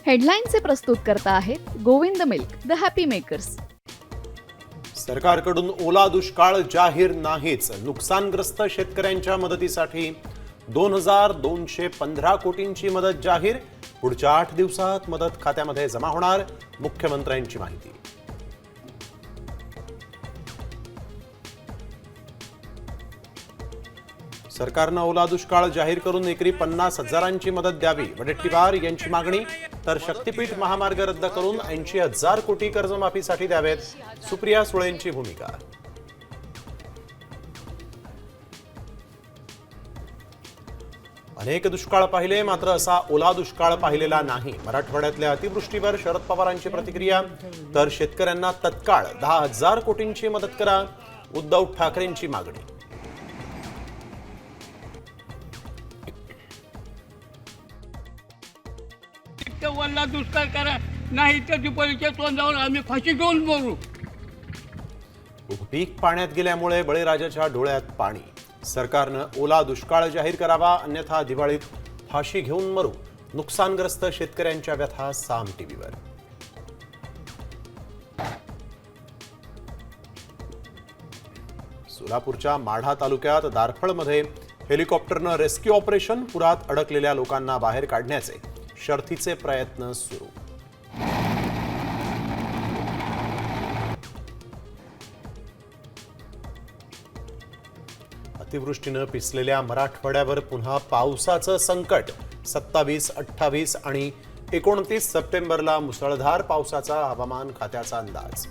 हेडलाईनचे प्रस्तुत करता आहेत Govind milk, the happy makers. सरकारकडून ओला दुष्काळ जाहीर नाहीच. नुकसानग्रस्त शेतकऱ्यांच्या मदतीसाठी 2215 कोटींची मदत जाहीर. पुढच्या 8 दिवसात मदत खात्यामध्ये जमा होणार, मुख्यमंत्र्यांची माहिती. सरकारनं ओला दुष्काळ जाहीर करून एकरी 50,000ची मदत द्यावी, वडेट्टीवार यांची मागणी. तर शक्तीपीठ महामार्ग रद्द करून 80,000 कोटी कर्जमाफीसाठी द्यावेत, सुप्रिया सुळेंची भूमिका. अनेक दुष्काळ पाहिले, मात्र असा ओला दुष्काळ पाहिलेला नाही. मराठवाड्यातल्या अतिवृष्टीवर शरद पवारांची प्रतिक्रिया. तर शेतकऱ्यांना तत्काळ 10,000 कोटींची मदत करा, उद्धव ठाकरेंची मागणी. वल्ला दुष्काळ करा, नाही तर दिपाळीच्या तोंडावर आम्ही फाशी घेऊन मरू. पीक पाण्यात गेल्यामुळे बळीराजाच्या डोळ्यात पाणी. सरकारनं ओला दुष्काळ जाहीर करावा, अन्यथा दिवाळीत फाशी घेऊन मरू. नुकसानग्रस्त शेतकऱ्यांच्या व्यथा साम टीव्हीवर. सोलापूरच्या माढा तालुक्यात दारफळमध्ये हेलिकॉप्टरनं रेस्क्यू ऑपरेशन. पुरात अडकलेल्या लोकांना बाहेर काढण्याचे शर्थीचे प्रयत्न सुरू. अतिवृष्टीनं पिसलेल्या मराठवाड्यावर पुन्हा पावसाचं संकट. 27, 28 आणि 29 सप्टेंबरला मुसळधार पावसाचा हवामान खात्याचा अंदाज.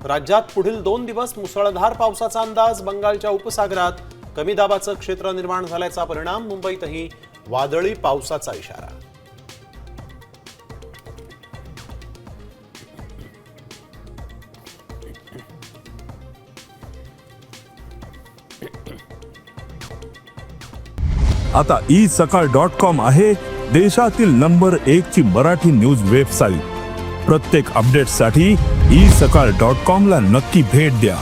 राज्यात पुढील 2 दिवस मुसळधार पावसाचा अंदाज. बंगालच्या उपसागरात कमी दाबाचं क्षेत्र निर्माण झाल्याचा परिणाम. मुंबईतही वादळी पावसाचा इशारा. आता isakal.com आहे देशातील नंबर 1 ची मराठी न्यूज वेबसाईट. प्रत्येक अपडेटसाठी isakal.com ला नक्की भेट द्या.